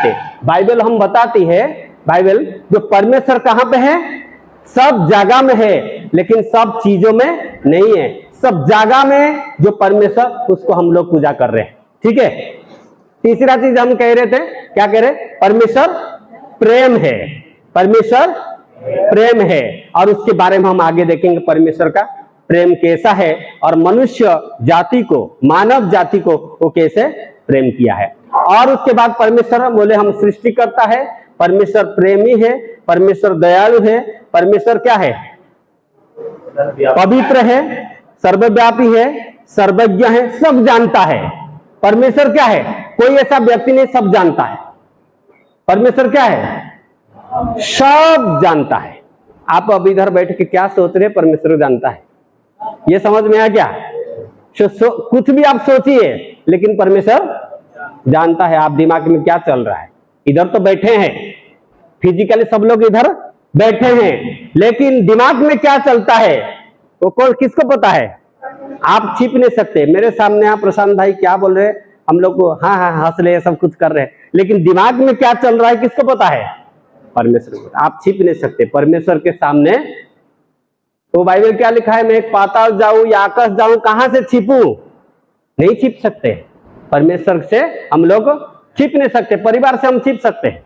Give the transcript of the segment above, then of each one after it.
बताते, बाइबल हम बताती है, बाइबल जो परमेश्वर कहां पे है, सब जगह में है, लेकिन सब चीजों में नहीं है। सब जगह में जो परमेश्वर, उसको हम लोग पूजा कर रहे हैं। ठीक है। तीसरा चीज हम कह रहे थे, क्या कह रहे, परमेश्वर प्रेम है, परमेश्वर प्रेम है, और उसके बारे में हम आगे देखेंगे परमेश्वर का प्रेम कैसा है, और मनुष्य जाति को, मानव जाति को वो कैसे प्रेम किया है। और उसके बाद परमेश्वर बोले हम सृष्टि करता है, परमेश्वर प्रेमी है, परमेश्वर दयालु है, परमेश्वर क्या है, पवित्र है, सर्वव्यापी है, सर्वज्ञ है, सब जानता है। परमेश्वर क्या है, कोई ऐसा व्यक्ति नहीं, सब जानता है। परमेश्वर क्या है, सब जानता है। आप अब इधर बैठ के क्या सोच रहे, परमेश्वर जानता है, ये समझ में आया क्या? कुछ भी आप सोचिए, लेकिन परमेश्वर जानता है आप दिमाग में क्या चल रहा है। इधर तो बैठे हैं, फिजिकली सब लोग इधर बैठे हैं, लेकिन दिमाग में क्या चलता है वो कौन, किसको पता है? आप छिप नहीं सकते। मेरे सामने आप प्रशांत भाई क्या बोल रहे हैं, हम लोग को हाँ हाँ हंस रहे, सब कुछ कर रहे हैं, लेकिन दिमाग में क्या चल रहा है किसको पता है? परमेश्वर को। आप छिप नहीं सकते परमेश्वर के सामने। तो बाइबल क्या लिखा है, मैं एक पाताल जाऊं या आकाश जाऊं, कहां से छिपूं? नहीं छिप सकते। परमेश्वर से हम लोग छिप नहीं सकते। परिवार से हम छिप सकते हैं।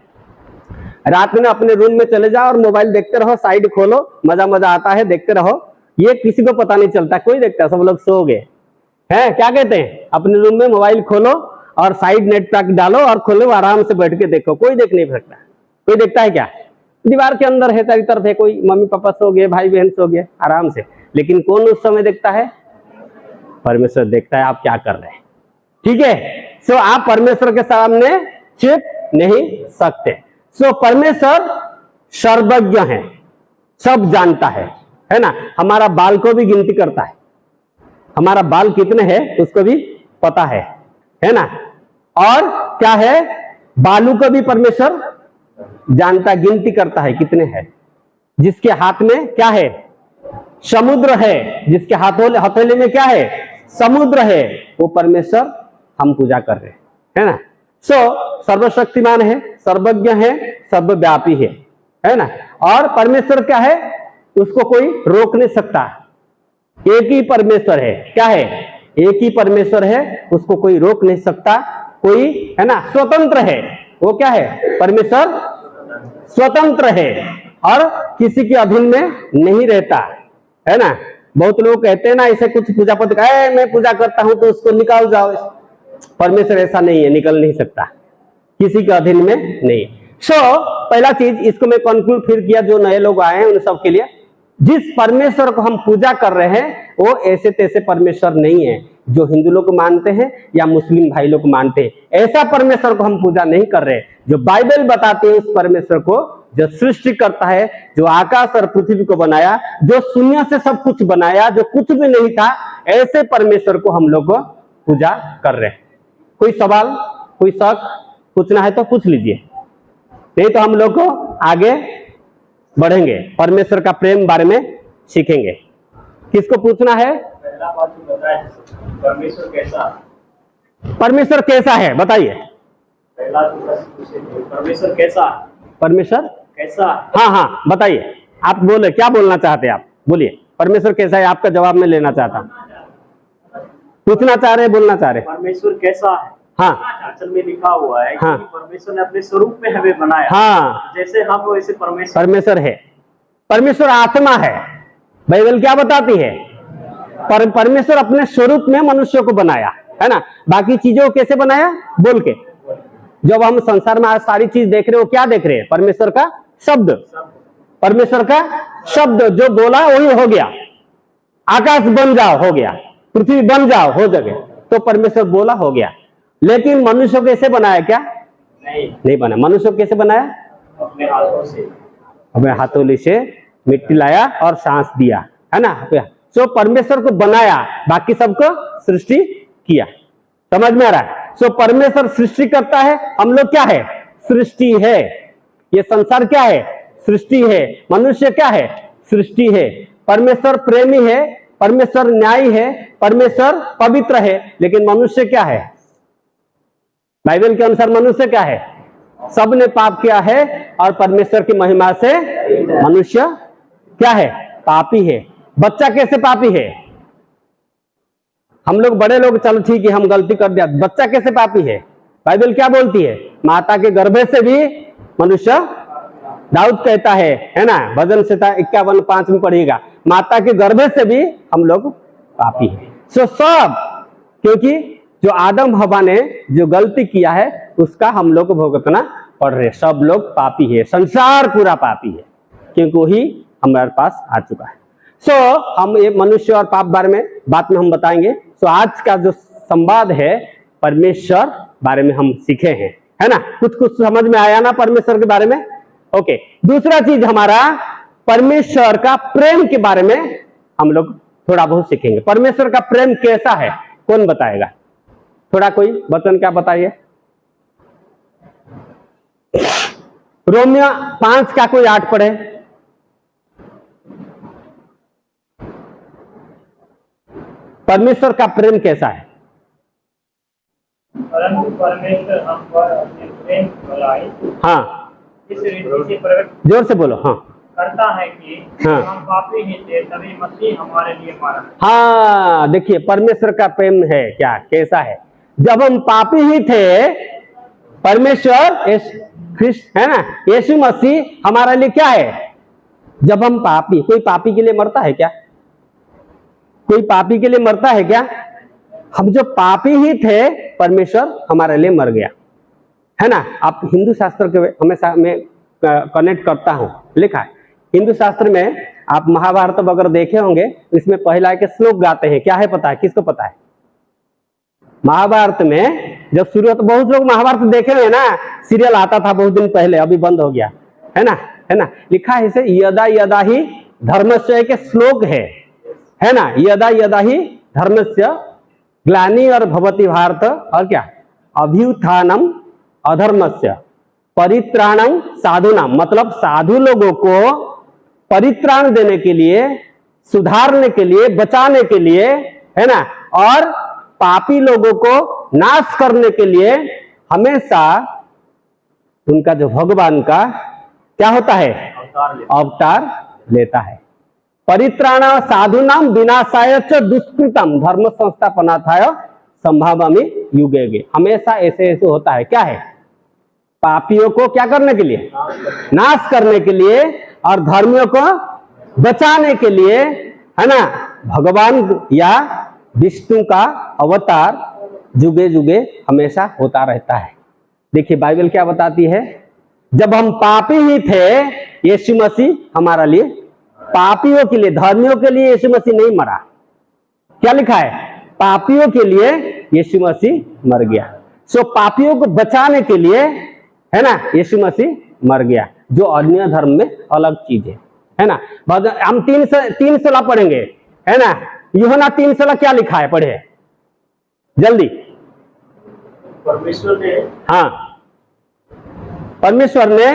रात में अपने रूम में चले जाओ और मोबाइल देखते रहो, साइड खोलो, मजा मजा आता है, देखते रहो, ये किसी को पता नहीं चलता, कोई देखता, सब लोग सो गए हैं। क्या कहते हैं, अपने रूम में मोबाइल खोलो और साइड नेट पैक डालो और खोलो, आराम से बैठ के देखो, कोई देख नहीं सकता। कोई देखता है क्या? दीवार के अंदर है, चारों तरफ है, कोई मम्मी पापा सो गए, भाई बहन सो गए आराम से, लेकिन कौन उस समय देखता है? परमेश्वर देखता है आप क्या कर रहे हैं। ठीक है। सो आप परमेश्वर के सामने छिप नहीं सकते। सो परमेश्वर सर्वज्ञ है, सब जानता है ना। हमारा बाल को भी गिनती करता है, हमारा बाल कितने हैं उसको भी पता है ना। और क्या है, बालू को भी परमेश्वर जानता, गिनती करता है कितने हैं। जिसके हाथ में क्या है, समुद्र है, जिसके हथेली में क्या है, समुद्र है, वो परमेश्वर हम पूजा कर रहे हैं, है ना। सो सर्वशक्तिमान है, सर्वज्ञ है, सर्वव्यापी है ना। और परमेश्वर क्या है, उसको कोई रोक नहीं सकता। एक ही परमेश्वर है, क्या है, एक ही परमेश्वर है, उसको कोई रोक नहीं सकता, कोई, है ना, स्वतंत्र है। वो क्या है, परमेश्वर स्वतंत्र है और किसी के अधीन में नहीं रहता, है ना। बहुत लोग कहते हैं ना, ऐसे कुछ पूजा पद का, मैं पूजा करता हूं तो उसको निकाल जाओ। परमेश्वर ऐसा नहीं है, निकल नहीं सकता, किसी के अधीन में नहीं। पहला चीज इसको मैं कंक्लूड फिर किया, जो नए लोग आए हैं उन सब के लिए, जिस परमेश्वर को हम पूजा कर रहे हैं वो ऐसे तैसे परमेश्वर नहीं है जो हिंदू लोग मानते हैं या मुस्लिम भाई लोग मानते हैं। ऐसा परमेश्वर को हम पूजा नहीं कर रहे। जो बाइबल बताते हैं उस परमेश्वर को, जो सृष्टि करता है, जो आकाश और पृथ्वी को बनाया, जो शून्य से सब कुछ बनाया, जो कुछ भी नहीं था, ऐसे परमेश्वर को हम लोग पूजा कर रहे हैं। कोई सवाल, कोई शक पूछना है तो पूछ लीजिए, नहीं तो हम लोग को आगे बढ़ेंगे, परमेश्वर का प्रेम बारे में सीखेंगे। किसको पूछना है? पहला बात तो बताया, परमेश्वर कैसा, परमेश्वर कैसा है बताइए। पहला तो परमेश्वर कैसा, परमेश्वर कैसा, हाँ हाँ बताइए, आप बोले, क्या बोलना चाहते हैं आप, बोलिए। परमेश्वर कैसा है, आपका जवाब मैं लेना चाहता हूँ। पूछना चाह रहे, बोलना चाह रहे? परमेश्वर कैसा है, हाँ, असल में लिखा हुआ है हाँ, कि परमेश्वर ने अपने स्वरूप में हमें बनाया, हाँ, जैसे हम वैसे परमेश्वर है। परमेश्वर आत्मा है, बाइबल क्या बताती है? परमेश्वर अपने स्वरूप में मनुष्य को बनाया, है ना। बाकी चीजों को कैसे बनाया, बोल के। जब हम संसार में आज सारी चीज देख रहे हो, क्या देख रहे हैं? परमेश्वर का शब्द, परमेश्वर का शब्द जो बोला वही हो गया। आकाश बन जाओ, हो गया। पृथ्वी बन जाओ, हो जगह, तो परमेश्वर बोला, हो गया। लेकिन मनुष्य को कैसे बनाया? क्या नहीं बना। मनुष्य को कैसे बनाया? अपने हाथों से, अपने हाथों से मिट्टी लाया और सांस दिया, है ना। सो परमेश्वर को बनाया, बाकी सबको सृष्टि किया। समझ में आ रहा है? सो परमेश्वर सृष्टि करता है, हम लोग क्या है? सृष्टि है। ये संसार क्या है? सृष्टि है। मनुष्य क्या है? सृष्टि है। परमेश्वर प्रेमी है, परमेश्वर न्यायी है, परमेश्वर पवित्र है, लेकिन मनुष्य क्या है? बाइबल के अनुसार मनुष्य क्या है? सबने पाप किया है और परमेश्वर की महिमा से मनुष्य क्या है? पापी है। बच्चा कैसे पापी है? हम लोग बड़े लोग चलो ठीक है हम गलती कर दिया, बच्चा कैसे पापी है? बाइबल क्या बोलती है? माता के गर्भ से भी मनुष्य, दाऊद कहता है ना, भजन संहिता 51:5 में पढ़िएगा, माता के गर्भ से भी हम लोग पापी है। सो सब, क्योंकि जो आदम हवा ने जो गलती किया है उसका हम लोग को भुगतना पड़ रहे, सब लोग पापी है, संसार पूरा पापी है, क्योंकि वही हमारे पास आ चुका है। सो हम ये मनुष्य और पाप बारे में बात में हम बताएंगे। सो आज का जो संवाद है परमेश्वर बारे में हम सीखे हैं, है ना, कुछ समझ में आया ना परमेश्वर के बारे में? ओके। दूसरा चीज हमारा परमेश्वर का प्रेम के बारे में हम लोग थोड़ा बहुत सीखेंगे। परमेश्वर का प्रेम कैसा है, कौन बताएगा? थोड़ा कोई वचन क्या बताइए। रोमियो 5 का कोई 8 पढ़े। परमेश्वर का प्रेम कैसा है? परंतु परमेश्वर हम पर अपने प्रेम भलाई हाँ इस रीति से प्रकट जोर से बोलो। हाँ करता है कि हाँ। हम पापी ही थे तभी मसीह हमारे लिए मरा। हाँ, देखिए परमेश्वर का प्रेम है क्या, कैसा है? जब हम पापी ही थे, परमेश्वर ख्रिस्ट है ना, यीशु मसीह हमारे लिए क्या है? जब हम पापी, कोई पापी के लिए मरता है क्या? कोई पापी के लिए मरता है क्या? हम जो पापी ही थे परमेश्वर हमारे लिए मर गया, है ना। आप हिंदू शास्त्र के हमेशा मैं कनेक्ट करता हूं, लिखा है हिंदू शास्त्र में, आप महाभारत अगर देखे होंगे इसमें पहला एक श्लोक गाते हैं, क्या है पता है? किसको पता है? महाभारत में जब शुरू होता, बहुत लोग महाभारत देखे हुए ना, सीरियल आता था बहुत दिन पहले, अभी बंद हो गया, है ना। लिखा है इसे यदा यदा ही धर्मस्य के श्लोक है ना, यदा यदा ही धर्मस्य ग्लानि और भवति भारत, और क्या? अभ्युत्थानम अधर्मस्य परित्राणम साधुनाम, मतलब साधु लोगों को परित्राण देने के लिए, सुधारने के लिए, बचाने के लिए, है ना, और पापी लोगों को नाश करने के लिए हमेशा उनका जो भगवान का क्या होता है? अवतार लेता है। परित्राण साधुनाम विनाशाय च दुष्कृतम धर्म संस्थापनार्थाय संभावामि युगे युगे, हमेशा ऐसे होता है। क्या है? पापियों को क्या करने के लिए? नाश करने के लिए, और धर्मियों को बचाने के लिए, है ना। भगवान या विष्णु का अवतार जुगे जुगे हमेशा होता रहता है। देखिए बाइबल क्या बताती है, जब हम पापी ही थे यीशु मसीह हमारा लिए, पापियों के लिए, धर्मियों के लिए यीशु मसीह नहीं मरा। क्या लिखा है? पापियों के लिए यीशु मसीह मर गया। सो पापियों को बचाने के लिए, है ना, यीशु मसीह मर गया, जो अन्य धर्म में अलग चीज है ना। हम 3 पढ़ेंगे, है ना। यूहन्ना 3 क्या लिखा है, पढ़े जल्दी। परमेश्वर ने, हाँ, परमेश्वर ने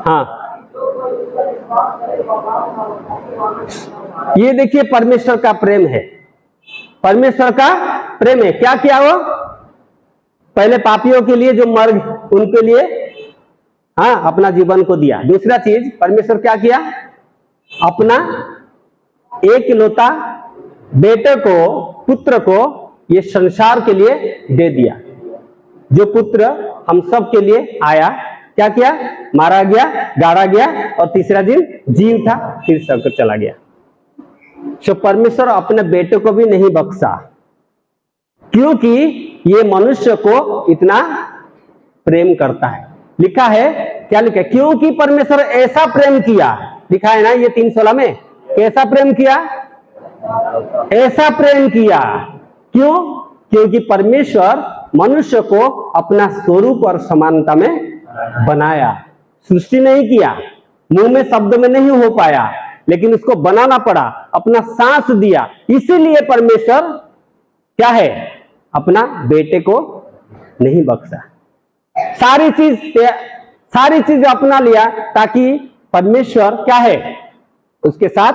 हाँ, ये देखिए परमेश्वर का प्रेम है, परमेश्वर का प्रेम है। क्या किया वो? पहले पापियों के लिए जो मर, उनके लिए हाँ अपना जीवन को दिया। दूसरा चीज परमेश्वर क्या किया? अपना एक इकलौता बेटे को, पुत्र को ये संसार के लिए दे दिया। जो पुत्र हम सब के लिए आया, क्या किया? मारा गया, गाड़ा गया, और तीसरा दिन जी उठा, फिर सबको चला गया। सो परमेश्वर अपने बेटे को भी नहीं बख्शा, क्योंकि ये मनुष्य को इतना प्रेम करता है। लिखा है, क्या लिखा है? क्योंकि परमेश्वर ऐसा प्रेम किया, लिखा है ना ये 3:16 में, कैसा प्रेम किया? ऐसा प्रेम किया। क्यों? क्योंकि परमेश्वर मनुष्य को अपना स्वरूप और समानता में बनाया, सृष्टि नहीं किया, मुंह में शब्द में नहीं हो पाया, लेकिन उसको बनाना पड़ा, अपना सांस दिया। इसीलिए परमेश्वर क्या है? अपना बेटे को नहीं बख्शा, सारी चीज अपना लिया, ताकि परमेश्वर क्या है? उसके साथ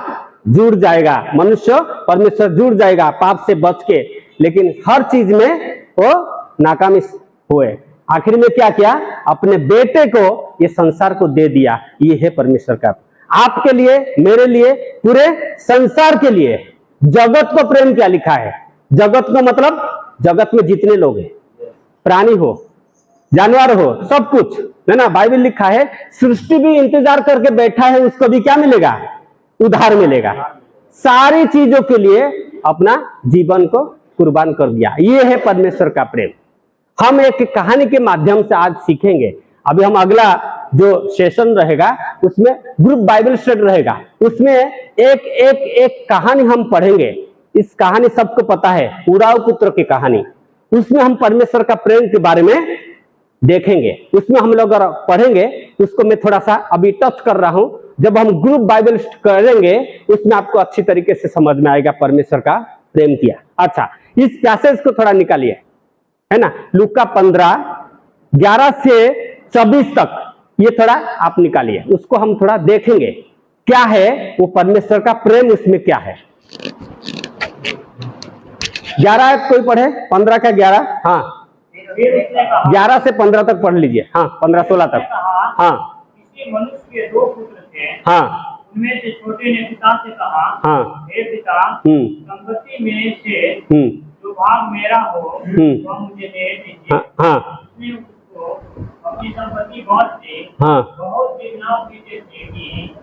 जुड़ जाएगा, मनुष्य परमेश्वर जुड़ जाएगा, पाप से बच के लेकिन हर चीज में वो नाकामी हुए। आखिर में क्या किया, अपने बेटे को ये संसार को दे दिया। ये है परमेश्वर का, आपके लिए, मेरे लिए, पूरे संसार के लिए जगत को प्रेम क्या लिखा है। जगत को मतलब जगत में जितने लोग हैं, प्राणी हो, जानवर हो, सब कुछ है ना। बाइबल लिखा है सृष्टि भी इंतजार करके बैठा है, उसको भी क्या मिलेगा, उद्धार मिलेगा। सारी चीजों के लिए अपना जीवन को कुर्बान कर दिया। ये है परमेश्वर का प्रेम। हम एक कहानी के माध्यम से आज सीखेंगे। अभी हम अगला जो सेशन रहेगा उसमें ग्रुप बाइबल स्टडी रहेगा, उसमें एक एक एक कहानी हम पढ़ेंगे। इस कहानी सबको पता है, उराव पुत्र की कहानी। उसमें हम परमेश्वर का प्रेम के बारे में देखेंगे। उसमें हम लोग अगर पढ़ेंगे, उसको मैं थोड़ा सा अभी टच कर रहा हूं। जब हम ग्रुप बाइबल करेंगे उसमें आपको अच्छी तरीके से समझ में आएगा परमेश्वर का प्रेम किया। अच्छा, इस पैसेज को थोड़ा निकालिए, है ना। लूका 15:11 से 24 तक ये थोड़ा आप निकालिए, उसको हम थोड़ा देखेंगे क्या है वो परमेश्वर का प्रेम, उसमें क्या है। 11 कोई पढ़े, 15 का 11, हाँ 11 से 15 तक पढ़ लीजिए। हाँ 15-16 तक। हाँ किसी मनुष्य के 2 पुत्र थे। हाँ उनमें से छोटे ने पिता से कहा, हाँ हे पिता, संपत्ति में से जो भाग मेरा हो वह मुझे दे दीजिए। हाँ उसने उसको अपनी संपत्ति बांट दी। हाँ बहुत बेगनाव चीजें थी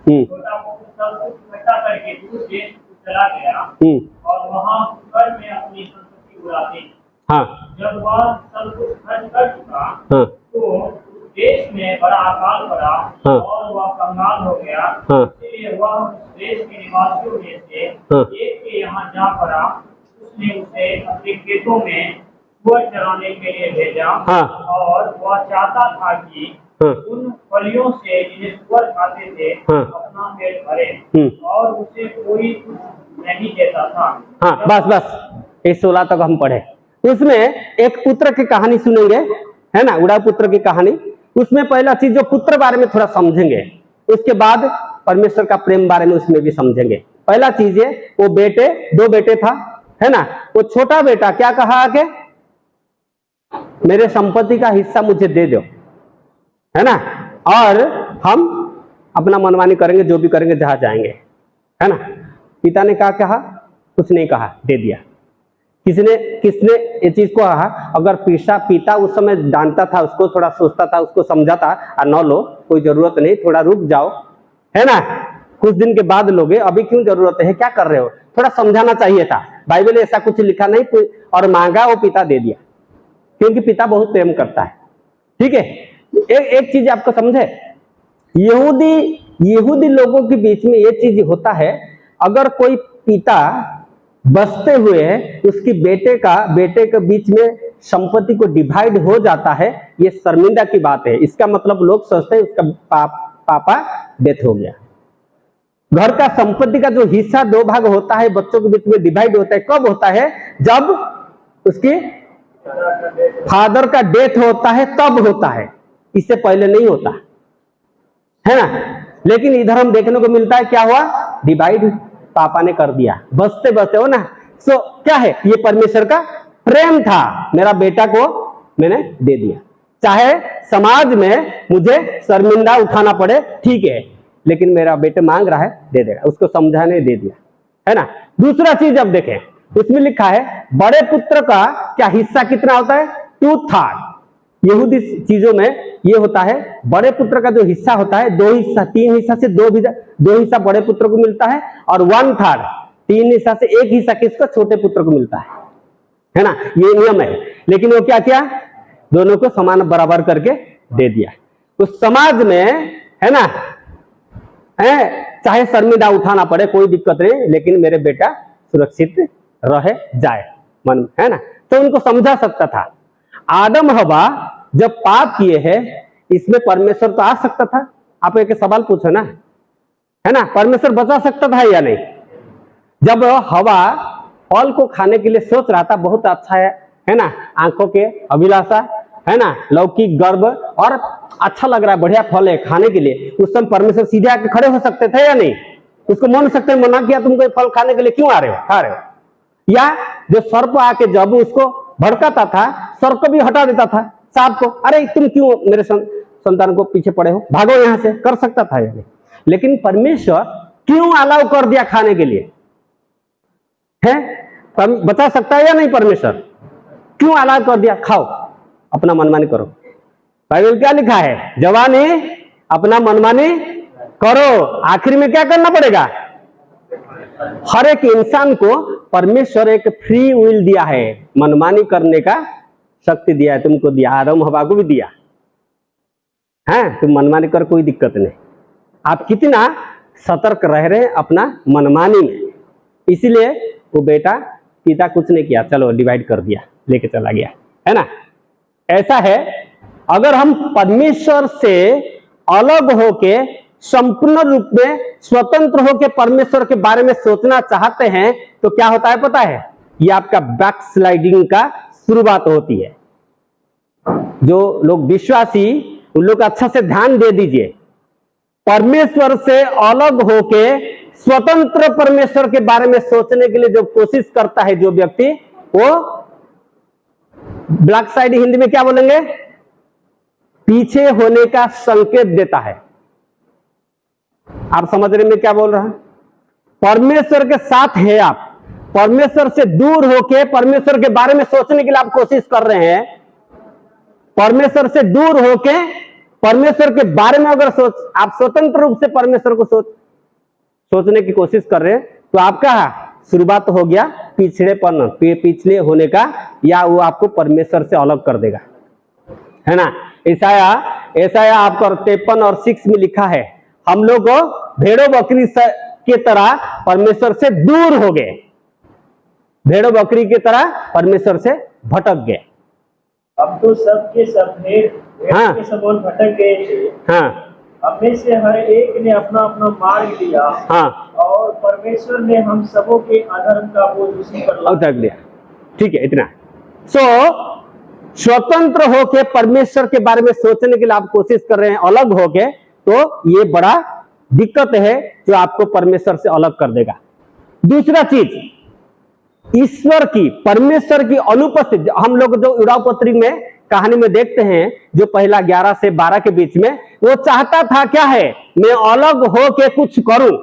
कि छोटा पुत्र सब कुछ इकट्ठा करके दूर देश चला गया और वहाँ घर में अपनी संपत्ति उड़ा दी। हाँ जब वह सब कुछ खर्च कर चुका हाँ तो देश में बड़ा अकाल पड़ा और वह कंगाल हो गया। इसलिए वह देश के निवासियों में से एक के यहाँ जा पड़ा। उसने उसे अपने खेतों में सुअर चराने के लिए भेजा और वह चाहता था कि उन फलियों से जिन्हें सुअर खाते थे अपना पेट भरे, और उसे कोई कुछ नहीं देता था। हाँ बस इस 16 तक हम पढ़े। उसमें एक पुत्र की कहानी सुनेंगे, है ना, उड़ा पुत्र की कहानी। उसमें पहला चीज जो पुत्र बारे में थोड़ा समझेंगे, उसके बाद परमेश्वर का प्रेम बारे में उसमें भी समझेंगे। पहला चीज है वो बेटे, 2 बेटे था, है ना। वो छोटा बेटा क्या कहा आगे, मेरे संपत्ति का हिस्सा मुझे दे दो, है ना, और हम अपना मनमानी करेंगे, जो भी करेंगे, जहां जाएंगे, है ना। पिता ने क्या कहा, कुछ नहीं कहा, दे दिया। किसने ये चीज को कहा, अगर पिता उस समय डांटता था उसको, थोड़ा सोचता था, उसको समझाता, न लो कोई जरूरत नहीं, थोड़ा रुक जाओ, है ना, कुछ दिन के बाद लोगे, अभी क्यों जरूरत है, क्या कर रहे हो, थोड़ा समझाना चाहिए था। बाइबल में ऐसा कुछ लिखा नहीं, और मांगा वो पिता दे दिया, क्योंकि पिता बहुत प्रेम करता है। ठीक है, एक चीज आपको समझे, यहूदी लोगों के बीच में ये चीज होता है, अगर कोई पिता बसते हुए उसकी बेटे के बीच में संपत्ति को डिवाइड हो जाता है, ये शर्मिंदा की बात है। इसका मतलब लोग सोचते हैं उसका पापा डेथ हो गया। घर का संपत्ति का जो हिस्सा 2 भाग होता है, बच्चों के बीच में डिवाइड होता है, कब होता है, जब उसके फादर का डेथ होता है, तब होता है, इससे पहले नहीं होता, है ना। लेकिन इधर हम देखने को मिलता है क्या हुआ, डिवाइड पापा ने कर दिया, बसते बसते, हो ना। सो क्या है, ये परमेश्वर का प्रेम था, मेरा बेटा को मैंने दे दिया, चाहे समाज में मुझे शर्मिंदा उठाना पड़े, ठीक है, लेकिन मेरा बेटा मांग रहा है, दे देगा, उसको समझाने दे दिया, है ना। दूसरा चीज अब देखें, उसमें लिखा है बड़े पुत्र का क्या हिस्सा कितना होता है, 2/3। यहूदी चीजों में ये होता है, बड़े पुत्र का जो हिस्सा होता है 2 हिस्सा, 3 हिस्सा से 2 हिस्सा बड़े पुत्र को मिलता है, और 1/3, 3 हिस्सा से 1 हिस्सा किसको, छोटे पुत्र को मिलता है ना। ये नियम है। लेकिन वो क्या किया, दोनों को समान बराबर करके दे दिया। तो समाज में, है ना, चाहे शर्मिंदा उठाना पड़े, कोई दिक्कत नहीं, लेकिन मेरे बेटा सुरक्षित रहे जाए मन, है ना। तो उनको समझा सकता था। आदम हवा जब पाप किए हैं, इसमें परमेश्वर तो आ सकता था। आप एक सवाल पूछो ना, है ना, परमेश्वर बचा सकता था या नहीं। जब हवा फल को खाने के लिए सोच रहा था, बहुत अच्छा है ना, आंखों के अभिलाषा, है ना, लौकिक गर्भ, और अच्छा लग रहा है, बढ़िया फल है खाने के लिए, उस समय परमेश्वर सीधे आके खड़े हो सकते थे या नहीं, उसको मन सकते मना किया, तुमको फल खाने के लिए क्यों आ रहे हो, खा रहे हो, या जो सर्प आके जब उसको भड़काता था, सर्प को भी हटा देता था, सांप को, अरे तुम क्यों मेरे संतान को पीछे पड़े हो, भागो यहां से, कर सकता था यानी। लेकिन परमेश्वर क्यों अलाउ कर दिया खाने के लिए है? बता सकता है या नहीं? परमेश्वर क्यों अलाउ कर दिया? खाओ, अपना मनमानी करो। बाइबल क्या लिखा है? जवानी अपना मनमानी करो। आखिर में क्या करना पड़ेगा? हर एक इंसान को परमेश्वर एक फ्री विल दिया है, मनमानी करने का शक्ति दिया है, तुमको दिया, आदम हवा को भी दिया है। तुम मनमानी कर, कोई दिक्कत नहीं। आप कितना सतर्क रह रहे हैं अपना मनमानी में। इसीलिए वो बेटा पिता कुछ नहीं किया, चलो डिवाइड कर दिया, लेके चला गया, है ना। ऐसा है, अगर हम परमेश्वर से अलग होके संपूर्ण रूप में स्वतंत्र होके परमेश्वर के बारे में सोचना चाहते हैं तो क्या होता है पता है? ये आपका बैकस्लाइडिंग का शुरुआत होती है। जो लोग विश्वासी, उन लोग अच्छा से ध्यान दे दीजिए। परमेश्वर से अलग होके स्वतंत्र परमेश्वर के बारे में सोचने के लिए जो कोशिश करता है जो व्यक्ति, वो ब्लैक साइड हिंदी में क्या बोलेंगे? पीछे होने का संकेत देता है। आप समझ रहे मैं क्या बोल रहा हूं? परमेश्वर के साथ है आप, परमेश्वर से दूर होके परमेश्वर के बारे में सोचने के लिए आप कोशिश कर रहे हैं। परमेश्वर से दूर होके परमेश्वर के बारे में अगर आप स्वतंत्र रूप से परमेश्वर को सोचने की कोशिश कर रहे हैं तो आपका शुरुआत हो गया पिछड़ेपन, पिछले होने का, या वो आपको परमेश्वर से अलग कर देगा, है ना। ईसाया आपका 53 और 6 में लिखा है, हम लोग भेड़ों बकरी की तरह परमेश्वर से दूर हो गए, भेड़ों बकरी की तरह परमेश्वर से भटक गए। अब तो सबके सब भेड़ हाँ। के सबों भटक गए। हाँ, हम में से हर एक ने अपना अपना मार्ग लिया। हाँ, और परमेश्वर ने हम सबों के अधर्म का बोझ उसी पर उतार दिया। ठीक है, इतना। स्वतंत्र होके परमेश्वर के बारे में सोचने के लिए आप कोशिश कर रहे हैं अलग होके, तो ये बड़ा दिक्कत है जो आपको परमेश्वर से अलग कर देगा। दूसरा चीज, ईश्वर की, परमेश्वर की अनुपस्थिति। हम लोग जो उड़ाव पत्री में कहानी में देखते हैं, जो पहला 11 से 12 के बीच में, वो चाहता था क्या है? मैं अलग होके कुछ करूं,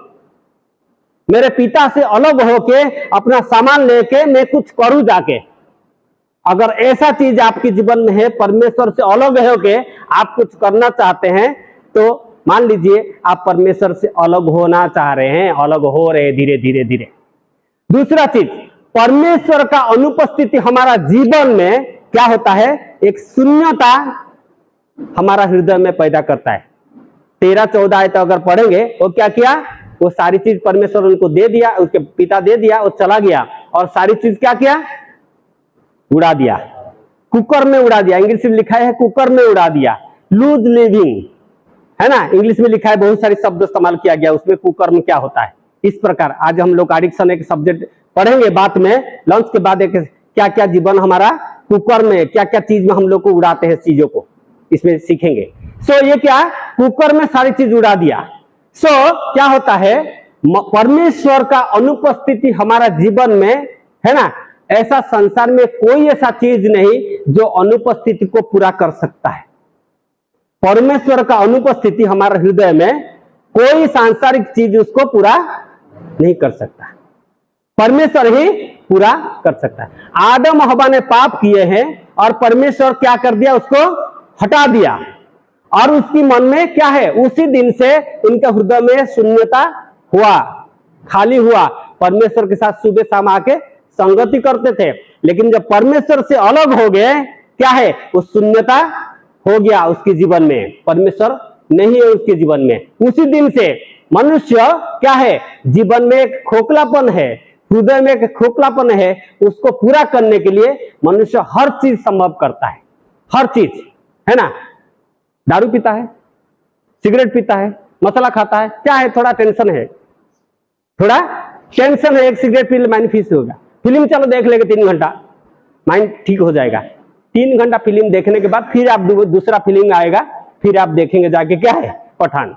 मेरे पिता से अलग होके अपना सामान लेके मैं कुछ करूं जाके। अगर ऐसा चीज आपके जीवन में है, परमेश्वर से अलग होके आप कुछ करना चाहते हैं, तो मान लीजिए आप परमेश्वर से अलग होना चाह रहे हैं, अलग हो रहे धीरे धीरे धीरे। दूसरा चीज, परमेश्वर का अनुपस्थिति हमारा जीवन में क्या होता है? एक शून्यता हमारा हृदय में पैदा करता है। 13-14 आयत अगर पढ़ेंगे, वो क्या किया? वो सारी चीज परमेश्वर उनको दे दिया, उसके पिता दे दिया, वो चला गया और सारी चीज क्या किया? उड़ा दिया, कुकर में उड़ा दिया। इंग्लिश में लिखा है कुकर में उड़ा दिया, लूज लिविंग, है ना। इंग्लिश में लिखा है, बहुत सारे शब्द इस्तेमाल किया गया उसमें, कुकर में क्या होता है। इस प्रकार आज हम लोग एडिक्शन एक सब्जेक्ट पढ़ेंगे बाद में, लंच के बाद, एक क्या क्या जीवन हमारा कुकर में, क्या क्या चीज में हम लोग को उड़ाते हैं, चीजों को इसमें सीखेंगे। ये क्या? कुकर में सारी चीज उड़ा दिया। क्या होता है? परमेश्वर का अनुपस्थिति हमारा जीवन में, है ना। ऐसा संसार में कोई ऐसा चीज नहीं जो अनुपस्थिति को पूरा कर सकता है। परमेश्वर का अनुपस्थिति हमारे हृदय में, कोई सांसारिक चीज उसको पूरा नहीं कर सकता, परमेश्वर ही पूरा कर सकता है। आदम हवा ने पाप किए हैं और परमेश्वर क्या कर दिया? उसको हटा दिया। और उसकी मन में क्या है? उसी दिन से उनके हृदय में शून्यता हुआ, खाली हुआ। परमेश्वर के साथ सुबह शाम आके संगति करते थे, लेकिन जब परमेश्वर से अलग हो गए, क्या है? वो शून्यता हो गया उसके जीवन में, परमेश्वर नहीं है उसके जीवन में। उसी दिन से मनुष्य क्या है? जीवन में एक खोखलापन है, हृदय में एक खोखलापन है। उसको पूरा करने के लिए मनुष्य हर चीज संभव करता है, हर चीज, है ना। दारू पीता है, सिगरेट पीता है, मसाला खाता है, क्या है? थोड़ा टेंशन है, थोड़ा टेंशन है, एक सिगरेट पी ले माइंड फ्रेश होगा। फिल्म चलो देख लेंगे 3 घंटा, माइंड ठीक हो जाएगा। 3 घंटा फिल्म देखने के बाद फिर आप दूसरा फिल्म आएगा, फिर आप देखेंगे जाके क्या है? पठान।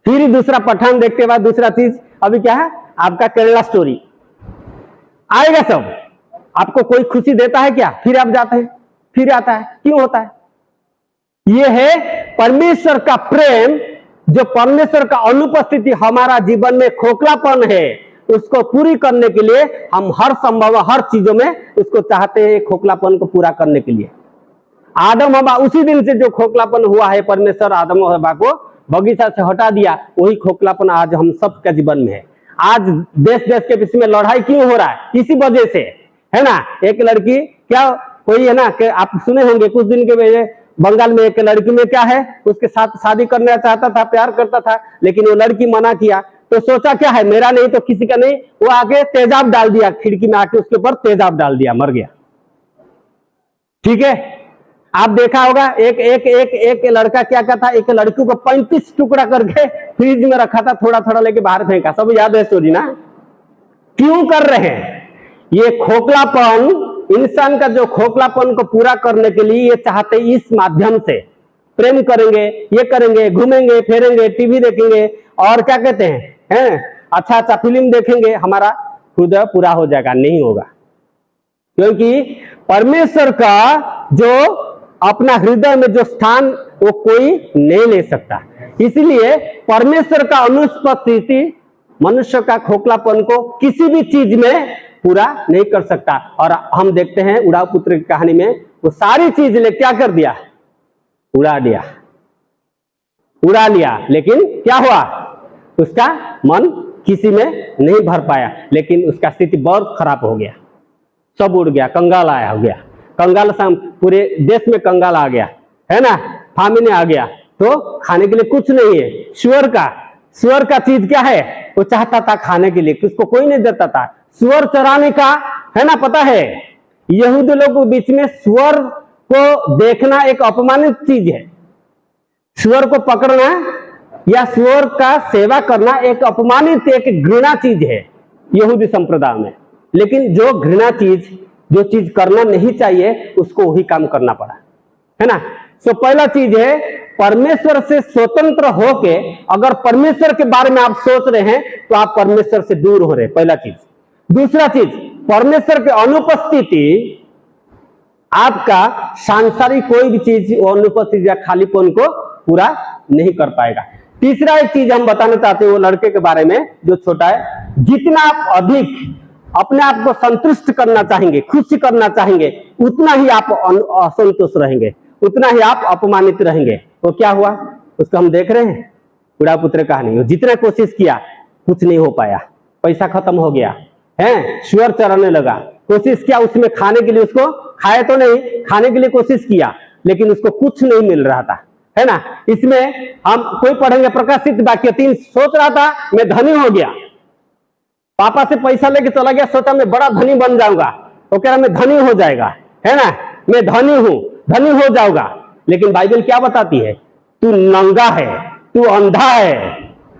फिर दूसरा पठान देखने के बाद दूसरा चीज अभी क्या है? आपका केरला स्टोरी, आएगा सब। आपको कोई खुशी देता है क्या? फिर आप जाते हैं, फिर आता है, क्यों होता है? यह है परमेश्वर का प्रेम, जो परमेश्वर का अनुपस्थिति हमारा जीवन में खोखलापन है, उसको पूरी करने के लिए हम हर संभव हर चीजों में उसको चाहते हैं, खोखलापन को पूरा करने के लिए। आदम हवा उसी दिन से जो खोखलापन हुआ है, परमेश्वर आदम हवा को बगीचा से हटा दिया, वही खोखलापन आज हम सबके जीवन में है। आज देश देश के बीच में लड़ाई क्यों हो रहा है? इसी वजह से, है ना। एक लड़की क्या कोई है ना कि आप सुने होंगे कुछ दिन के पहले बंगाल में एक लड़की में क्या है, उसके साथ शादी करना चाहता था, प्यार करता था, लेकिन वो लड़की मना किया। तो सोचा क्या है, मेरा नहीं तो किसी का नहीं, वो आके तेजाब डाल दिया, खिड़की में आके उसके ऊपर तेजाब डाल दिया, मर गया। ठीक है, आप देखा होगा एक एक एक एक लड़का क्या कहता, एक लड़की को 35 टुकड़ा करके फ्रिज में रखा था, थोड़ा थोड़ा लेके बाहर फेंका। सब याद है स्टोरी ना? क्यों कर रहे हैं? ये खोखलापन, इंसान का जो खोखलापन को पूरा करने के लिए ये चाहते, इस माध्यम से प्रेम करेंगे, ये करेंगे, घूमेंगे फिरेंगे, टीवी देखेंगे और क्या कहते हैं अच्छा अच्छा फिल्म देखेंगे, हमारा हृदय पूरा हो जाएगा। नहीं होगा, क्योंकि परमेश्वर का जो अपना हृदय में जो स्थान वो कोई नहीं ले सकता। इसलिए परमेश्वर का अनुपस्थिति मनुष्य का खोखलापन को किसी भी चीज में पूरा नहीं कर सकता। और हम देखते हैं उड़ाऊ पुत्र की कहानी में, वो सारी चीज ले क्या कर दिया, उड़ा दिया, उड़ा लिया, लेकिन क्या हुआ, उसका मन किसी में नहीं भर पाया, लेकिन उसका स्थिति बहुत खराब हो गया, सब उड़ गया, कंगाल आया हो गया, कंगाल पूरे देश में कंगाल आ गया, है ना, फामिन आ गया, तो खाने के लिए कुछ नहीं है। सुअर का चीज क्या है, वो चाहता था खाने के लिए, किसको कोई नहीं देता था। सुअर चराने का, है ना, पता है यहूदी लोगों के बीच में सुअर को देखना एक अपमानित चीज है। सुअर को पकड़ना या सुअर का सेवा करना एक अपमानित, एक घृणा चीज है यहूदी संप्रदाय में। लेकिन जो घृणा चीज, जो चीज करना नहीं चाहिए, उसको वही काम करना पड़ा, है ना। सो पहला चीज है, परमेश्वर से स्वतंत्र होके अगर परमेश्वर के बारे में आप सोच रहे हैं तो आप परमेश्वर से दूर हो रहे, पहला चीज। दूसरा चीज, परमेश्वर की अनुपस्थिति आपका सांसारिक कोई भी चीज अनुपस्थिति या खालीपन को पूरा नहीं कर पाएगा। तीसरा एक चीज हम बताना चाहते हैं वो लड़के के बारे में जो छोटा है, जितना आप अधिक अपने आप को संतुष्ट करना चाहेंगे, खुशी करना चाहेंगे, उतना ही आप असंतुष्ट रहेंगे, उतना ही आप अपमानित रहेंगे। तो क्या हुआ, उसको हम देख रहे हैं उड़ा पुत्र कहानी। जितना कोशिश किया कुछ नहीं हो पाया, पैसा खत्म हो गया, है सुअर चराने लगा, कोशिश किया उसमें खाने के लिए, उसको खाए तो नहीं, खाने के लिए कोशिश किया, लेकिन उसको कुछ नहीं मिल रहा था, है ना। इसमें हम कोई पढ़ेंगे प्रकाशित वाक्य 3, सोच रहा था मैं धनी हो गया, पापा से पैसा लेके चला गया, सोचा मैं बड़ा धनी बन जाऊंगा, तो कह रहा मैं धनी हो जाएगा, है ना, मैं धनी हूं, धनी हो जाऊंगा। लेकिन बाइबल क्या बताती है, तू नंगा है, तू अंधा है,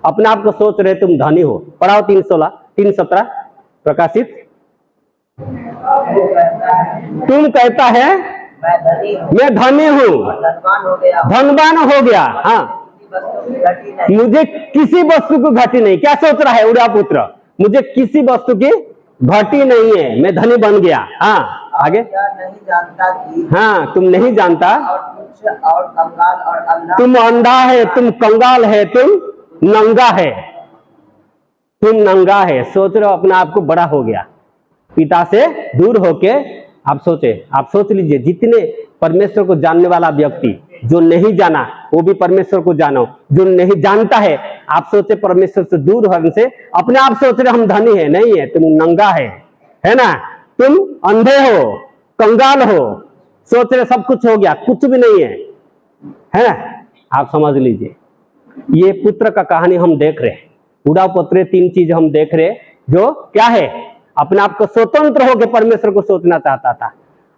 अपने आप को सोच रहे तुम धनी हो। पढ़ाओ 3:16, 3:17 प्रकाशित। तुम कहता है मैं धनी हूं, धनवान हो गया, हाँ, मुझे किसी वस्तु को घटी नहीं। क्या सोच रहा है उड़ा पुत्र, मुझे किसी वस्तु की घटी नहीं है, मैं धनी बन गया। हाँ आगे, नहीं जानता कि हाँ तुम नहीं जानता, और कंगाल और अंधा, तुम अंधा है, तुम कंगाल है, तुम नंगा है, तुम नंगा है। सोच रहे हो अपना आप को बड़ा हो गया, पिता से दूर होके आप सोच लीजिए, जितने परमेश्वर को जानने वाला व्यक्ति, जो नहीं जाना वो भी परमेश्वर को जानो, जो नहीं जानता है आप सोचे परमेश्वर से दूर होने से, अपने आप सोच रहे हम धनी है, नहीं है, तुम नंगा है ना, तुम अंधे हो, कंगाल हो, सोच रहे सब कुछ हो गया, कुछ भी नहीं है ना। आप समझ लीजिए, ये पुत्र का कहानी हम देख रहे हैं, उड़ा पुत्र 3 चीज हम देख रहे, जो क्या है, अपने आप को स्वतंत्र होकर परमेश्वर को सोचना चाहता था,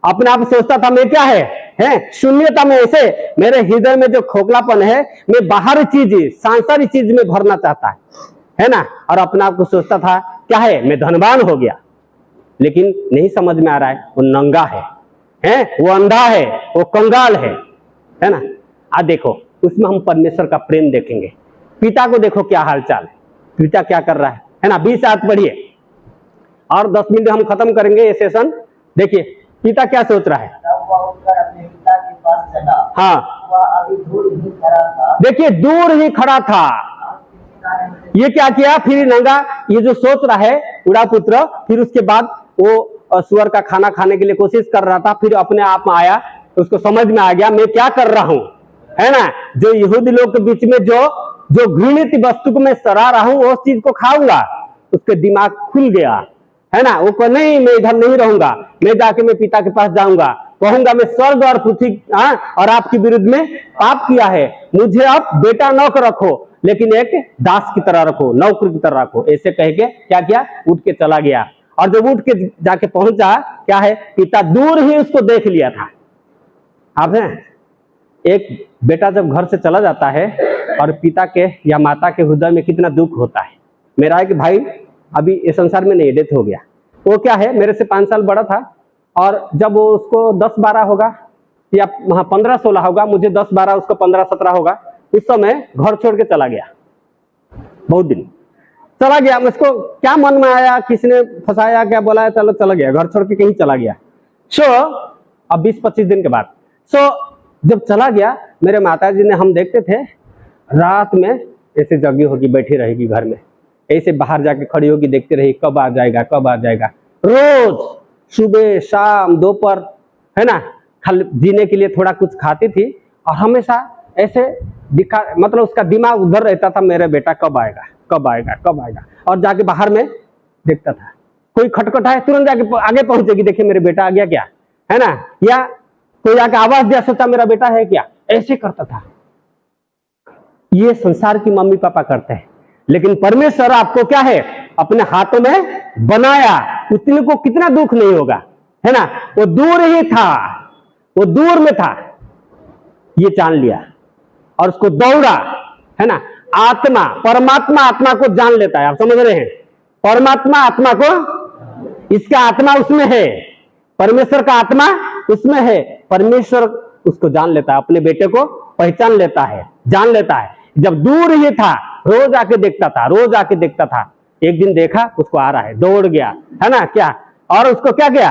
अपने आप सोचता था मैं क्या है शून्यता में, ऐसे मेरे हृदय में जो खोखलापन है, मैं बाहरी चीज, सांसारिक चीज में भरना चाहता है ना, और अपने आप को सोचता था क्या है, मैं धनवान हो गया। लेकिन नहीं समझ में आ रहा है, वो नंगा है, वो अंधा है, वो कंगाल है ना। आज देखो उसमें हम परमेश्वर का प्रेम देखेंगे। पिता को देखो क्या हालचाल है, पिता क्या कर रहा है ना। 20 आयत पढ़िए, और 10 मिनट हम खत्म करेंगे ये सेशन। देखिए पिता क्या सोच रहा है। तब वह उठकर अपने पिता के पास चला। हाँ वह अभी दूर ही खड़ा था। देखिए दूर ही खड़ा था। ये क्या किया फिर नंगा, ये जो सोच रहा है उड़ापुत्र, फिर उसके बाद वो सुअर का खाना खाने के लिए कोशिश कर रहा था, फिर अपने आप में आया, उसको समझ में आ गया मैं क्या कर रहा हूं, है ना। जो यहूदी लोग के बीच में जो घृणित वस्तु को मैं सरा रहा हूं उस चीज को खाऊंगा, उसके दिमाग खुल गया, है ना। वो को नहीं, मैं इधर नहीं रहूंगा, मैं जाके मैं पिता के पास जाऊंगा, कहूंगा मैं स्वर्ग और पृथ्वी और आपके विरुद्ध में पाप किया है, मुझे अब बेटा नौकर रखो, लेकिन एक दास की तरह रखो, नौकर की तरह रखो। ऐसे कह के क्या किया, उठ के चला गया। और जब उठ के जाके पहुंचा, क्या है, पिता दूर ही उसको देख लिया था। आपने एक बेटा जब घर से चला जाता है और पिता के या माता के हृदय में कितना दुख होता है। मेरा है कि भाई अभी इस संसार में नहीं, डेथ हो गया। वो क्या है, मेरे से 5 साल बड़ा था, और जब वो उसको 10-12 होगा या 15-16 होगा, मुझे 10-12, उसको 15-17 होगा, उस समय घर छोड़ के चला गया। बहुत दिन चला गया। मुझको क्या मन में आया, किसी ने फंसाया क्या, बोला चलो चला गया, घर छोड़ के कहीं चला गया। अब 20-25 दिन के बाद जब चला गया, मेरे माताजी ने, हम देखते थे रात में ऐसे जगी होगी, बैठी रहेगी घर में, ऐसे बाहर जाके खड़ी होगी, देखते रही कब आ जाएगा कब आ जाएगा। रोज सुबह शाम दोपहर, है ना, जीने के लिए थोड़ा कुछ खाती थी, और हमेशा ऐसे दिखा, मतलब उसका दिमाग उधर रहता था, मेरा बेटा कब आएगा कब आएगा कब आएगा। और जाके बाहर में देखता था, कोई खटखट है तुरंत जाके आगे पहुंचेगी, देखिए मेरे बेटा आ गया क्या, है ना, या कोई जाके आवाज दिया, सोचा मेरा बेटा है क्या, ऐसे करता था। ये संसार की मम्मी पापा करते हैं, लेकिन परमेश्वर आपको क्या है, अपने हाथों में बनाया, उतने को कितना दुख नहीं होगा, है ना। वो दूर ही था, वो दूर में था, ये जान लिया और उसको दौड़ा, है ना। आत्मा, परमात्मा आत्मा को जान लेता है, आप समझ रहे हैं। परमात्मा आत्मा को, इसका आत्मा उसमें है, परमेश्वर का आत्मा उसमें है, परमेश्वर उसको जान लेता है, अपने बेटे को पहचान लेता है, जान लेता है। जब दूर ही था, रोज आके देखता था, रोज आके देखता था। एक दिन देखा उसको आ रहा है, दौड़ गया, है ना, क्या, और उसको क्या किया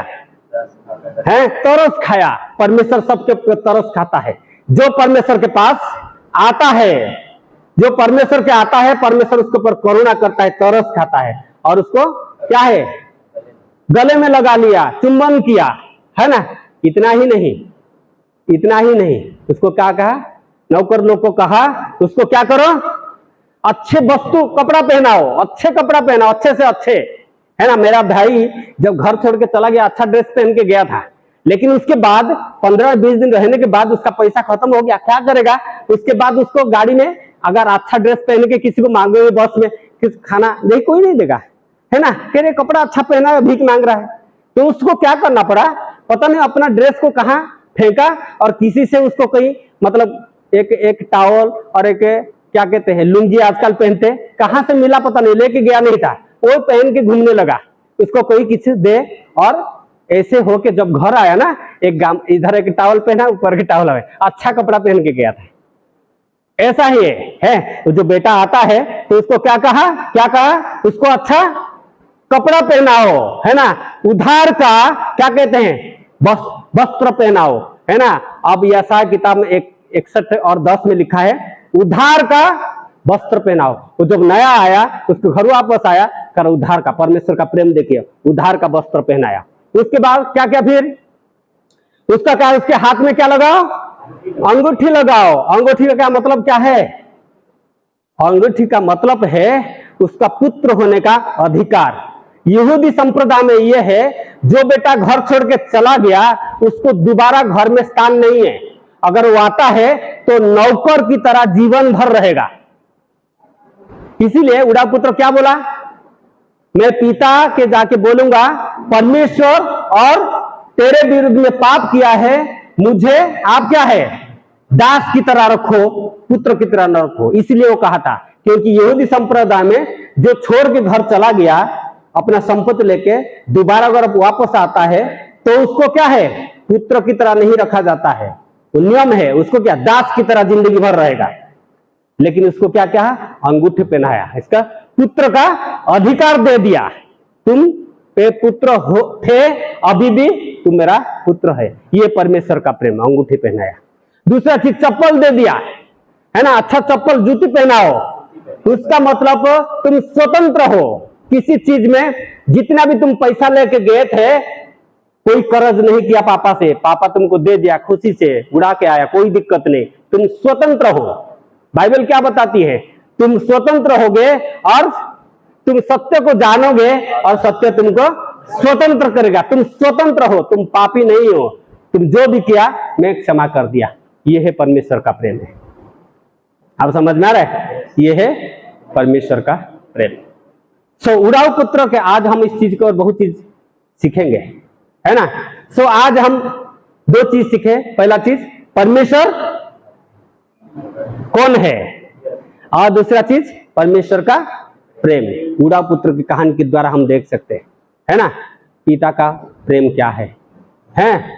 है, तरस खाया। परमेश्वर सबके तरस खाता है। जो परमेश्वर के पास आता है, जो परमेश्वर के आता है, परमेश्वर उसके ऊपर करुणा करता है, तरस खाता है, और उसको क्या है, गले में लगा लिया, चुंबन किया, है ना। इतना ही नहीं, इतना ही नहीं, उसको क्या कहा, नौकर लोग को कहा, उसको क्या करो, अच्छे वस्तु कपड़ा पहनाओ, अच्छे कपड़ा पहनाओ, अच्छे से अच्छे, है ना। मेरा भाई जब घर छोड़ के चला गया, अच्छा ड्रेस पहन के गया था, लेकिन उसके बाद 15-20 दिन रहने के बाद उसका पैसा खत्म हो गया, क्या करेगा। उसके बाद उसको गाड़ी में अगर अच्छा ड्रेस पहन के किसी को मांगोगे, बस में किसी खाना नहीं, कोई नहीं देगा, है ना। कह रहे कपड़ा अच्छा पहना है, भीख मांग रहा है, तो उसको क्या करना पड़ा, पता नहीं अपना ड्रेस को कहाँ फेंका, और किसी से उसको कहीं, मतलब एक टावल और एक क्या कहते हैं, लुंगी आजकल पहनते, कहां से मिला पता नहीं, लेके गया नहीं था, वो पहन के घूमने लगा, उसको कोई किसी दे। और ऐसे होके जब घर आया ना, एक गाम, इधर एक टावल पहना, ऊपर के टावल है, अच्छा कपड़ा पहन के गया था। ऐसा ही है, तो जो बेटा आता है तो उसको क्या कहा, क्या कहा, उसको अच्छा कपड़ा पहनाओ, है ना, उधार का क्या कहते हैं, वस्त्र पहनाओ, है ना। अब यशायाह किताब में 61-10 में लिखा है, उधार का वस्त्र पहनाओ। वो जब नया आया, उसको घर वापस आया, कर उधार का, परमेश्वर का प्रेम देखिए, उधार का वस्त्र पहनाया। उसके बाद क्या क्या, फिर उसका क्या, उसके हाथ में क्या लगाओ, अंगूठी लगाओ। अंगूठी का क्या मतलब क्या है, अंगूठी का मतलब है उसका पुत्र होने का अधिकार। यहूदी संप्रदाय में यह है, जो बेटा घर छोड़ के चला गया उसको दोबारा घर में स्थान नहीं है, अगर वो आता है तो नौकर की तरह जीवन भर रहेगा। इसीलिए उड़ापुत्र क्या बोला, मैं पिता के जाके बोलूंगा, परमेश्वर और तेरे विरुद्ध में पाप किया है, मुझे आप क्या है, दास की तरह रखो, पुत्र की तरह न रखो। इसलिए वो कहा था, क्योंकि यहूदी संप्रदाय में जो छोड़ के घर चला गया अपना संपत्ति लेके, दोबारा अगर वापस आता है तो उसको क्या है, पुत्र की तरह नहीं रखा जाता है, वो नियम है, उसको क्या, दास की तरह जिंदगी भर रहेगा। लेकिन उसको क्या क्या, अंगूठी पहनाया, इसका पुत्र का अधिकार दे दिया, तुम पुत्र थे, अभी भी तू मेरा पुत्र है। ये परमेश्वर का प्रेम, अंगूठी पहनाया। दूसरा चीज चप्पल दे दिया, है ना, अच्छा चप्पल जूती पहनाओ, उसका मतलब तुम स्वतंत्र हो। किसी चीज में जितना भी तुम पैसा लेके गए थे, कोई कर्ज नहीं किया पापा से, पापा तुमको दे दिया, खुशी से उड़ा के आया, कोई दिक्कत नहीं, तुम स्वतंत्र हो। बाइबल क्या बताती है? तुम स्वतंत्र होगे और तुम सत्य को जानोगे और सत्य तुमको स्वतंत्र करेगा। तुम स्वतंत्र हो, तुम पापी नहीं हो, तुम जो भी किया मैं क्षमा कर दिया। यह है परमेश्वर का प्रेम है। आप समझ में आ रहा है? यह है परमेश्वर का प्रेम। सो उड़ाऊ पुत्र के आज हम इस चीज को और बहुत चीज सीखेंगे, है ना। सो आज हम दो चीज सीखे। पहला चीज परमेश्वर कौन है, और दूसरा चीज परमेश्वर का प्रेम। उड़ाऊ पुत्र की कहानी के द्वारा हम देख सकते हैं, है ना, पिता का प्रेम क्या है,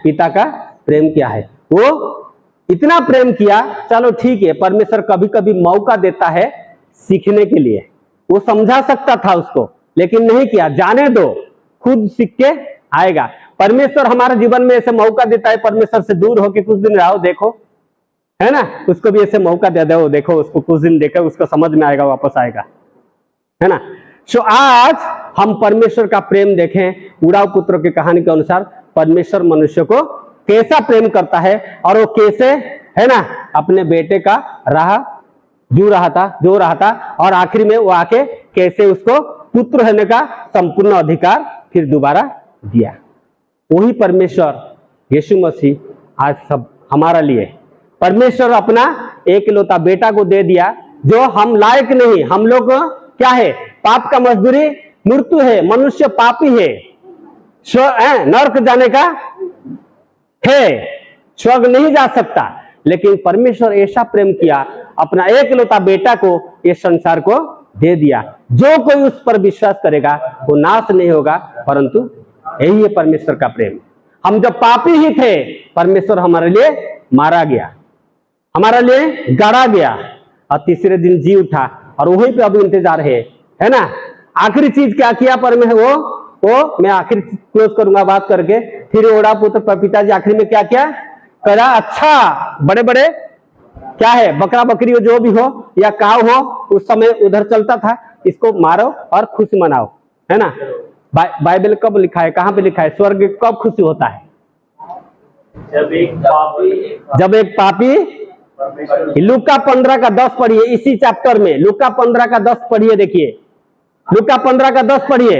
पिता का प्रेम क्या है। वो इतना प्रेम किया, चलो ठीक है, परमेश्वर कभी कभी मौका देता है सीखने के लिए। वो समझा सकता था उसको, लेकिन नहीं किया। जाने दो, खुद सीख के आएगा। परमेश्वर हमारे जीवन में ऐसे मौका देता है, परमेश्वर से दूर होके कुछ दिन रहो, देखो, है ना, उसको भी ऐसे मौका दे दो, देखो उसको कुछ दिन देखो, उसको समझ में आएगा, वापस आएगा, है ना। सो आज हम परमेश्वर का प्रेम देखें। उड़ाऊ पुत्र की कहानी के अनुसार परमेश्वर मनुष्य को कैसा प्रेम करता है, और वो कैसे, है ना, अपने बेटे का राह जो रहा था, और आखिर में वो आके कैसे उसको पुत्र होने का संपूर्ण अधिकार फिर दोबारा दिया। वही परमेश्वर यीशु मसीह आज सब हमारा लिए, परमेश्वर अपना एकलौता बेटा को दे दिया, जो हम लायक नहीं। हम लोग क्या है? पाप का मजदूरी मृत्यु है, मनुष्य पापी है, नरक जाने का है, स्वर्ग नहीं जा सकता। लेकिन परमेश्वर ऐसा प्रेम किया, अपना एकलौता बेटा को इस संसार को दे दिया। जो कोई उस पर विश्वास करेगा वो नाश नहीं होगा, परंतु यही है परमेश्वर का प्रेम। हम जब पापी ही थे, परमेश्वर हमारे लिए मारा गया, हमारे लिए गाड़ा गया, और तीसरे दिन जी उठा, और वहीं पे अब इंतजार है ना। आखिरी चीज क्या किया परमेश्वर? वो मैं आखिर क्लोज करूंगा बात करके। फिर ओड़ा पुत्र पिताजी आखिरी में क्या किया करा? अच्छा, बड़े बड़े क्या है, बकरा बकरी हो, जो भी हो या काव हो, उस समय उधर चलता था, इसको मारो और खुशी मनाओ, है ना। बाइबल कब लिखा है, कहां पे लिखा है? स्वर्ग कब खुशी होता है? जब एक पापी लूका 15 का 10 पढ़िए, इसी चैप्टर में लूका 15 का 10 पढ़िए, देखिए लूका 15 का 10 पढ़िए।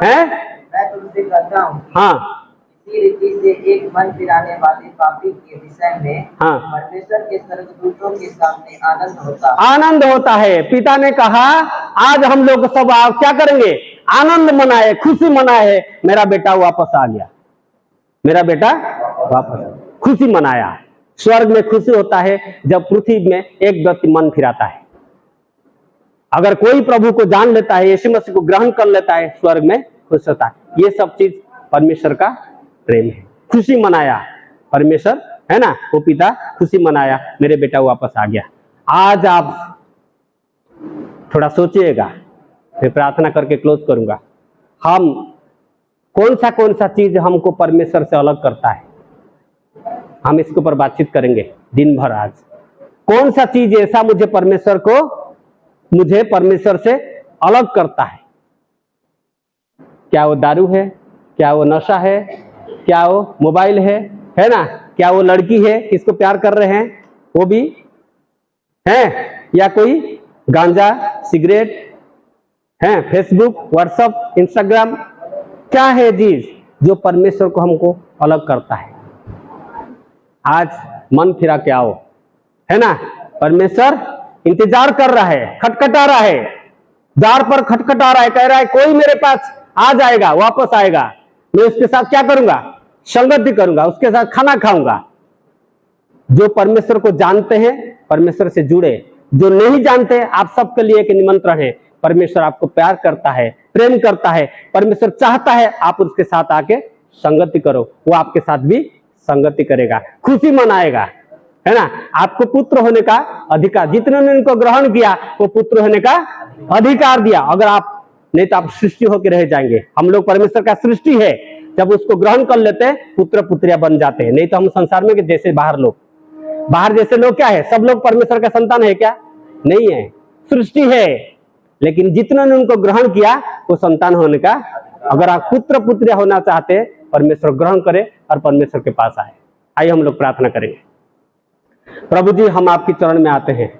हैं? मैं तुमसे कहता हूँ, हाँ, इसी रीति से एक मन फिराने वाले पापी के विषय में हाँ, परमेश्वर के स्वर्गदूतों के सामने आनंद होता है। आनंद होता है। पिता ने कहा आज हम लोग सब क्या करेंगे? आनंद मनाए, खुशी मनाए, मेरा बेटा वापस आ गया, मेरा बेटा वापस, खुशी मनाया। स्वर्ग में खुशी होता है जब पृथ्वी में एक व्यक्ति मन फिराता है। अगर कोई प्रभु को जान लेता है, यीशु मसीह को ग्रहण कर लेता है, स्वर्ग में खुश होता है। ये सब चीज परमेश्वर का प्रेम है। खुशी मनाया परमेश्वर, है ना, वो पिता खुशी मनाया, मेरे बेटा वापस आ गया। आज आप थोड़ा सोचिएगा, मैं प्रार्थना करके क्लोज करूंगा। हम कौन सा चीज हमको परमेश्वर से अलग करता है, हम इसके ऊपर बातचीत करेंगे दिन भर। आज कौन सा चीज ऐसा मुझे परमेश्वर से अलग करता है? क्या वो दारू है? क्या वो नशा है? क्या वो मोबाइल है ना? क्या वो लड़की है, किसको प्यार कर रहे हैं वो भी है, या कोई गांजा, सिगरेट है, फेसबुक, व्हाट्सएप, इंस्टाग्राम? क्या है चीज जो परमेश्वर को हमको अलग करता है? आज मन फिरा के आओ, है ना। परमेश्वर इंतजार कर रहा है, खटखटा रहा है, द्वार पर खटखटा रहा है, कह रहा है कोई मेरे पास आ जाएगा, वापस आएगा, मैं उसके साथ क्या करूंगा? संगति करूंगा, उसके साथ खाना खाऊंगा। जो परमेश्वर को जानते हैं परमेश्वर से जुड़े, जो नहीं जानते आप सबके लिए एक निमंत्रण है। परमेश्वर आपको प्यार करता है, प्रेम करता है, परमेश्वर चाहता है आप उसके साथ आके संगति करो, वो आपके साथ भी संगति करेगा, खुशी मनाएगा, है ना। आपको पुत्र होने का अधिकार, जितने ने उनको ग्रहण किया वो पुत्र होने का अधिकार दिया। अगर आप नहीं तो आप सृष्टि होकर रह जाएंगे। हम लोग परमेश्वर का सृष्टि है, जब उसको ग्रहण कर लेते हैं पुत्र पुत्रिया बन जाते हैं। नहीं तो हम संसार में जैसे बाहर जैसे लोग क्या है, सब लोग परमेश्वर का संतान है क्या? नहीं है, सृष्टि है। लेकिन जितने ने उनको ग्रहण किया वो संतान होने का। अगर आप पुत्र पुत्रिया होना चाहते हैं, परमेश्वर ग्रहण करे और परमेश्वर के पास आए। आइए हम लोग प्रार्थना करेंगे। प्रभु जी, हम आपके चरण में आते हैं,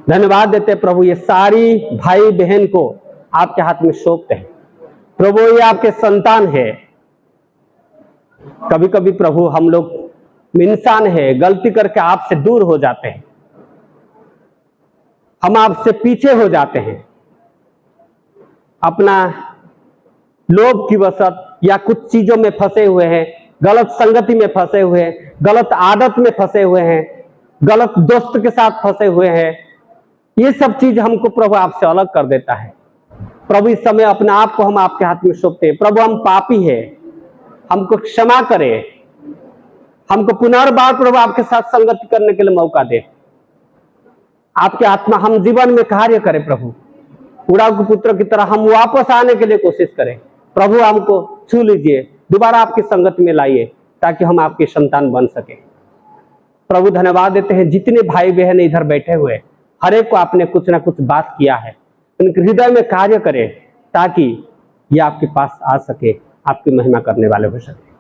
धन्यवाद देते हैं प्रभु, ये सारी भाई बहन को आपके हाथ में सौंपते हैं प्रभु। ये आपके संतान है। कभी कभी प्रभु हम लोग इंसान है, गलती करके आपसे दूर हो जाते हैं, हम आपसे पीछे हो जाते हैं, अपना लोभ की वशत या कुछ चीजों में फंसे हुए हैं, गलत संगति में फंसे हुए हैं, गलत आदत में फंसे हुए हैं, गलत दोस्त के साथ फंसे हुए हैं। ये सब चीज हमको प्रभु आपसे अलग कर देता है। प्रभु इस समय अपने आप को हम आपके हाथ में सौंपते हैं। प्रभु हम पापी है, हमको क्षमा करें, हमको पुनर्बार प्रभु आपके साथ संगति करने के लिए मौका दे। आपके आत्मा हम जीवन में कार्य करें प्रभु, उड़ाऊ पुत्र की तरह हम वापस आने के लिए कोशिश करें। प्रभु हमको छू लीजिए, दोबारा आपकी संगति में लाइए, ताकि हम आपके संतान बन सके। प्रभु धन्यवाद देते हैं, जितने भाई बहन इधर बैठे हुए हर एक को आपने कुछ ना कुछ बात किया है, उनके हृदय में कार्य करें, ताकि ये आपके पास आ सके, आपकी महिमा करने वाले हो सके।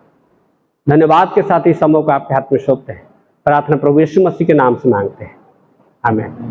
धन्यवाद के साथ इस समय को आपके हाथ में सौंपते हैं। प्रार्थना प्रभु यीशु मसीह के नाम से मांगते हैं, आमीन।